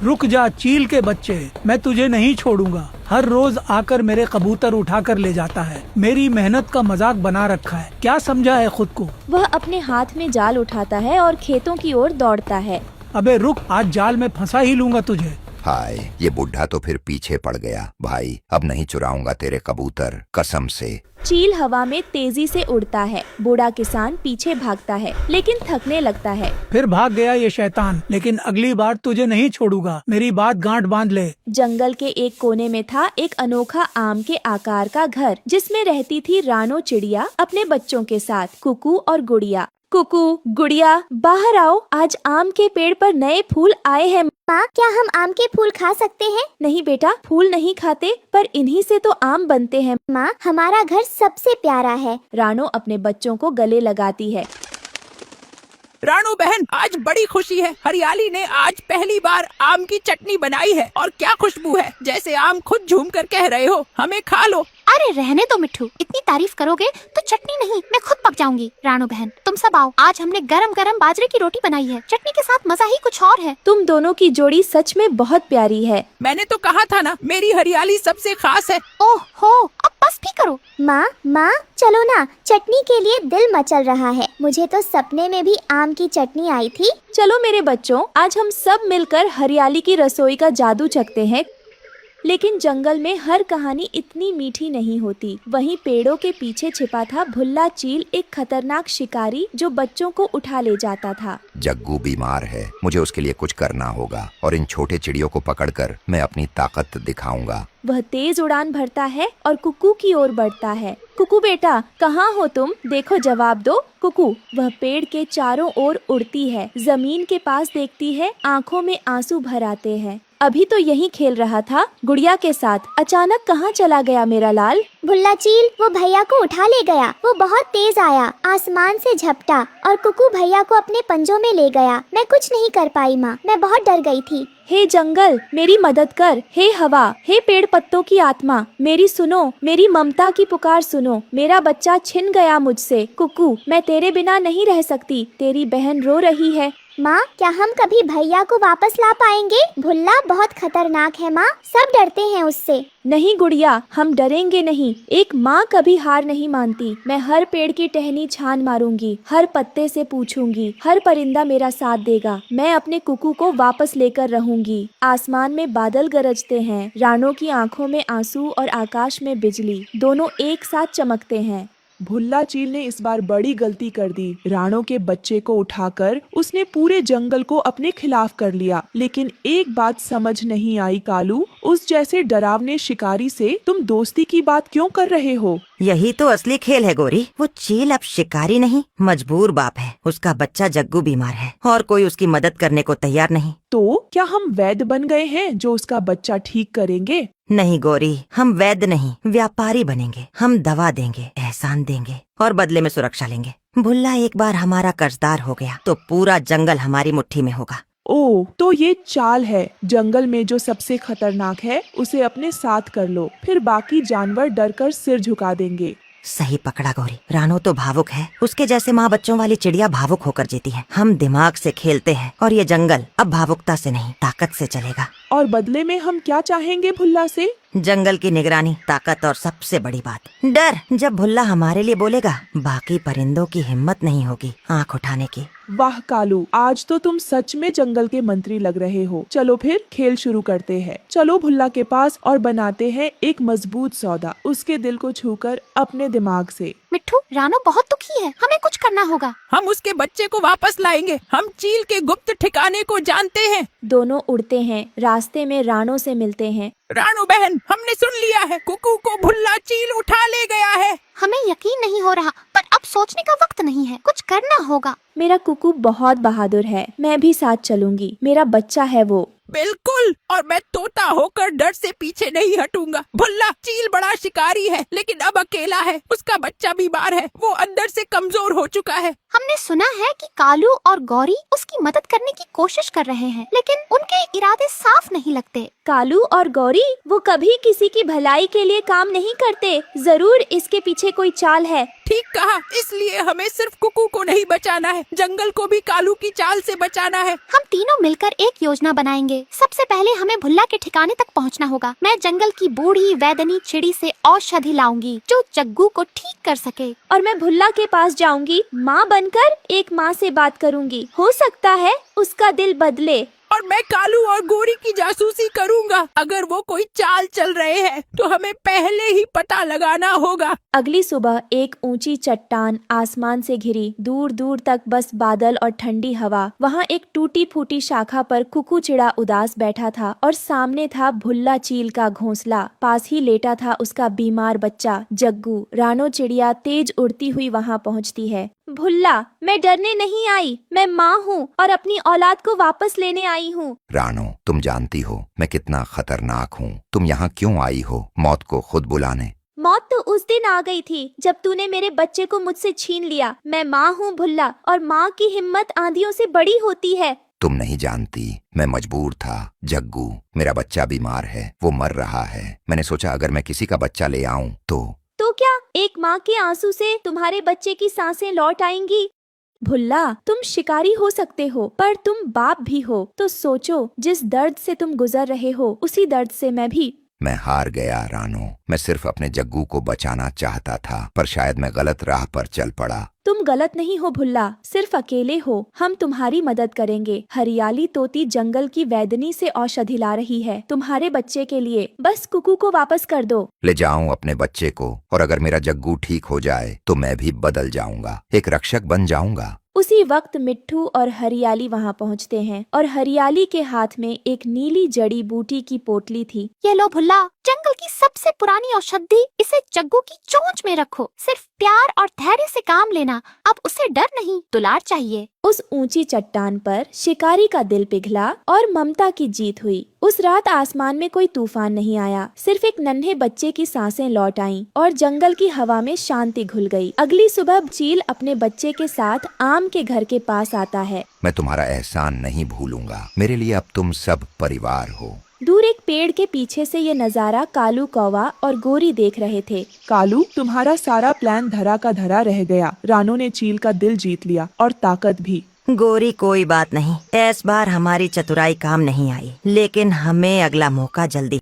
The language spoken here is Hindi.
रुक जा चील के बच्चे, मैं तुझे नहीं छोड़ूंगा। हर रोज आकर मेरे कबूतर उठा कर ले जाता है। मेरी मेहनत का मजाक बना रखा है। क्या समझा है खुद को? वह अपने हाथ में जाल उठाता है और खेतों की ओर दौड़ता है। अबे रुक, आज जाल में फंसा ही लूंगा तुझे। हाय, ये बुढ़ा तो फिर पीछे पड़ गया। भाई, अब नहीं चुराऊंगा तेरे कबूतर, कसम से। चील हवा में तेजी से उड़ता है। बूढ़ा किसान पीछे भागता है लेकिन थकने लगता है। फिर भाग गया ये शैतान, लेकिन अगली बार तुझे नहीं छोड़ूंगा। मेरी बात गांठ बांध ले। जंगल के एक कोने में था एक अनोखा आम के आकार का घर, जिसमें रहती थी रानो चिड़िया अपने बच्चों के साथ, कुकू और गुड़िया। कुकू, गुड़िया, बाहर आओ, आज आम के पेड़ पर नए फूल आए हैं। माँ, क्या हम आम के फूल खा सकते हैं? नहीं बेटा, फूल नहीं खाते, पर इन्हीं से तो आम बनते हैं। माँ, हमारा घर सबसे प्यारा है। रानो अपने बच्चों को गले लगाती है। रानू बहन, आज बड़ी खुशी है। हरियाली ने आज पहली बार आम की चटनी बनाई है और क्या खुशबू है, जैसे आम खुद झूम कर कह रहे हो हमें खा लो। अरे रहने दो मिट्ठू, इतनी तारीफ करोगे तो चटनी नहीं मैं खुद पक जाऊंगी। रानू बहन, तुम सब आओ, आज हमने गरम गरम बाजरे की रोटी बनाई है। चटनी के साथ मजा ही कुछ और है। तुम दोनों की जोड़ी सच में बहुत प्यारी है। मैंने तो कहा था ना, मेरी हरियाली सबसे खास है। ओह हो, अब बस भी करो। माँ, चलो ना, चटनी के लिए दिल मचल रहा है। मुझे तो सपने में भी आम की चटनी आई थी। चलो मेरे बच्चों, आज हम सब मिलकर हरियाली की रसोई का जादू चखते हैं। लेकिन जंगल में हर कहानी इतनी मीठी नहीं होती। वहीं पेड़ों के पीछे छिपा था भुल्ला चील, एक खतरनाक शिकारी जो बच्चों को उठा ले जाता था। जग्गू बीमार है, मुझे उसके लिए कुछ करना होगा और इन छोटे चिड़ियों को पकड़कर मैं अपनी ताकत दिखाऊंगा। वह तेज उड़ान भरता है और कुकू की ओर बढ़ता है। कुकू बेटा, कहाँ हो तुम? देखो, जवाब दो। कुकू वह पेड़ के चारों ओर उड़ती है, जमीन के पास देखती है, आंखों में आंसू भर आते हैं। अभी तो यहीं खेल रहा था गुड़िया के साथ, अचानक कहाँ चला गया मेरा लाल? भुल्ला चील वो भैया को उठा ले गया। वो बहुत तेज आया, आसमान से झपटा और कुकू भैया को अपने पंजों में ले गया। मैं कुछ नहीं कर पाई माँ, मैं बहुत डर गई थी। हे जंगल, मेरी मदद कर। हे हवा, हे पेड़ पत्तों की आत्मा, मेरी सुनो, मेरी ममता की पुकार सुनो। मेरा बच्चा छिन गया मुझसे। कुकू, मैं तेरे बिना नहीं रह सकती। तेरी बहन रो रही है। माँ, क्या हम कभी भैया को वापस ला पाएंगे? भुल्ला बहुत खतरनाक है माँ, सब डरते हैं उससे। नहीं गुड़िया, हम डरेंगे नहीं। एक माँ कभी हार नहीं मानती। मैं हर पेड़ की टहनी छान मारूंगी, हर पत्ते से पूछूंगी, हर परिंदा मेरा साथ देगा। मैं अपने कुकू को वापस लेकर रहूंगी। आसमान में बादल गरजते हैं, रानों की आंखों में आंसू और आकाश में बिजली, दोनों एक साथ चमकते हैं। भुल्ला चील ने इस बार बड़ी गलती कर दी। राणो के बच्चे को उठाकर उसने पूरे जंगल को अपने खिलाफ कर लिया। लेकिन एक बात समझ नहीं आई कालू, उस जैसे डरावने शिकारी से तुम दोस्ती की बात क्यों कर रहे हो? यही तो असली खेल है गोरी। वो चील अब शिकारी नहीं, मजबूर बाप है। उसका बच्चा जग्गू बीमार है और कोई उसकी मदद करने को तैयार नहीं। तो क्या हम वैद्य बन गए हैं जो उसका बच्चा ठीक करेंगे? नहीं गोरी, हम वैद्य नहीं, व्यापारी बनेंगे। हम दवा देंगे, एहसान देंगे और बदले में सुरक्षा लेंगे। भुल्ला एक बार हमारा कर्जदार हो गया तो पूरा जंगल हमारी मुट्ठी में होगा। ओह, तो ये चाल है। जंगल में जो सबसे खतरनाक है उसे अपने साथ कर लो, फिर बाकी जानवर डरकर सिर झुका देंगे। सही पकड़ा गोरी। रानो तो भावुक है, उसके जैसे माँ बच्चों वाली चिड़िया भावुक होकर जीती है। हम दिमाग से खेलते हैं और ये जंगल अब भावुकता से नहीं, ताकत से चलेगा। और बदले में हम क्या चाहेंगे भुल्ला से? जंगल की निगरानी, ताकत और सबसे बड़ी बात डर। जब भुल्ला हमारे लिए बोलेगा, बाकी परिंदों की हिम्मत नहीं होगी आँख उठाने की। वाह कालू, आज तो तुम सच में जंगल के मंत्री लग रहे हो। चलो फिर खेल शुरू करते हैं। चलो भुल्ला के पास और बनाते हैं एक मजबूत सौदा, उसके दिल को छूकर अपने दिमाग से। मिट्ठू, रानो बहुत दुखी है, हमें कुछ करना होगा। हम उसके बच्चे को वापस लाएंगे। हम चील के गुप्त ठिकाने को जानते हैं। दोनों उड़ते हैं, रास्ते में रानो से मिलते हैं। रानू बहन, हमने सुन लिया है, कुकू को भुल्ला चील उठा ले गया है। हमें यकीन नहीं हो रहा, पर अब सोचने का वक्त नहीं है, कुछ करना होगा। मेरा कुकू बहुत बहादुर है, मैं भी साथ चलूंगी। मेरा बच्चा है वो। बिल्कुल, और मैं तोता होकर डर से पीछे नहीं हटूंगा। भुल्ला चील बड़ा शिकारी है, लेकिन अब अकेला है। उसका बच्चा बीमार है, वो अंदर से कमजोर हो चुका है। हमने सुना है कि कालू और गौरी उसकी मदद करने की कोशिश कर रहे हैं, लेकिन उनके इरादे साफ नहीं लगते। कालू और गौरी वो कभी किसी की भलाई के लिए काम नहीं करते। जरूर इसके पीछे कोई चाल है। ठीक कहा, इसलिए हमें सिर्फ कुकू को नहीं बचाना है, जंगल को भी कालू की चाल से बचाना है। हम तीनों मिलकर एक योजना बनाएंगे। सबसे पहले हमें भुल्ला के ठिकाने तक पहुंचना होगा। मैं जंगल की बूढ़ी वैदनी चिड़ी से औषधि लाऊंगी जो जग्गू को ठीक कर सके। और मैं भुल्ला के पास जाऊंगी, माँ बनकर एक माँ से बात करूंगी। हो सकता है उसका दिल बदले। और मैं कालू और गोरी की जासूसी करूंगा। अगर वो कोई चाल चल रहे हैं तो हमें पहले ही पता लगाना होगा। अगली सुबह एक ऊंची चट्टान आसमान से घिरी, दूर दूर तक बस बादल और ठंडी हवा। वहाँ एक टूटी फूटी शाखा पर कुकू चिड़ा उदास बैठा था और सामने था भुल्ला चील का घोंसला। पास ही लेटा था उसका बीमार बच्चा जग्गू। रानो चिड़िया तेज उड़ती हुई वहाँ पहुँचती है। भुल्ला, मैं डरने नहीं आई, मैं माँ हूँ और अपनी औलाद को वापस लेने आई हूँ। रानो, तुम जानती हो मैं कितना खतरनाक हूँ। तुम यहाँ क्यों आई हो मौत को खुद बुलाने? मौत तो उस दिन आ गई थी जब तूने मेरे बच्चे को मुझसे छीन लिया। मैं माँ हूँ भुल्ला, और माँ की हिम्मत आंधियों से बड़ी होती है। तुम नहीं जानती, मैं मजबूर था। जग्गू, मेरा बच्चा बीमार है, वो मर रहा है। मैंने सोचा अगर मैं किसी का बच्चा ले आऊं तो क्या एक माँ के आंसू से तुम्हारे बच्चे की सांसें लौट आएंगी? भुल्ला, तुम शिकारी हो सकते हो पर तुम बाप भी हो। तो सोचो, जिस दर्द से तुम गुजर रहे हो उसी दर्द से मैं भी। मैं हार गया रानो। मैं सिर्फ अपने जग्गू को बचाना चाहता था, पर शायद मैं गलत राह पर चल पड़ा। तुम गलत नहीं हो भुल्ला, सिर्फ अकेले हो। हम तुम्हारी मदद करेंगे। हरियाली तोती जंगल की वैदनी से औषधि ला रही है तुम्हारे बच्चे के लिए। बस कुकू को वापस कर दो। ले जाऊं अपने बच्चे को, और अगर मेरा जग्गू ठीक हो जाए तो मैं भी बदल जाऊंगा, एक रक्षक बन जाऊंगा। उसी वक्त मिट्ठू और हरियाली वहाँ पहुँचते हैं और हरियाली के हाथ में एक नीली जड़ी बूटी की पोटली थी। ये लो भुल्ला, जंगल की सबसे पुरानी औषधि, इसे जग्गू की चोंच में रखो। सिर्फ प्यार और धैर्य से काम लेना। अब उसे डर नहीं, दुलार चाहिए। उस ऊंची चट्टान पर शिकारी का दिल पिघला और ममता की जीत हुई। उस रात आसमान में कोई तूफान नहीं आया, सिर्फ एक नन्हे बच्चे की सांसें लौट आईं और जंगल की हवा में शांति घुल गई। अगली सुबह चील अपने बच्चे के साथ आम के घर के पास आता है। मैं तुम्हारा एहसान नहीं भूलूंगा, मेरे लिए अब तुम सब परिवार हो। दूर एक पेड़ के पीछे से ये नजारा कालू कौवा और गोरी देख रहे थे। कालू, तुम्हारा सारा प्लान धरा का धरा रह गया। रानो ने चील का दिल जीत लिया और ताकत भी। गोरी, कोई बात नहीं, इस बार हमारी चतुराई काम नहीं आई, लेकिन हमें अगला मौका जल्दी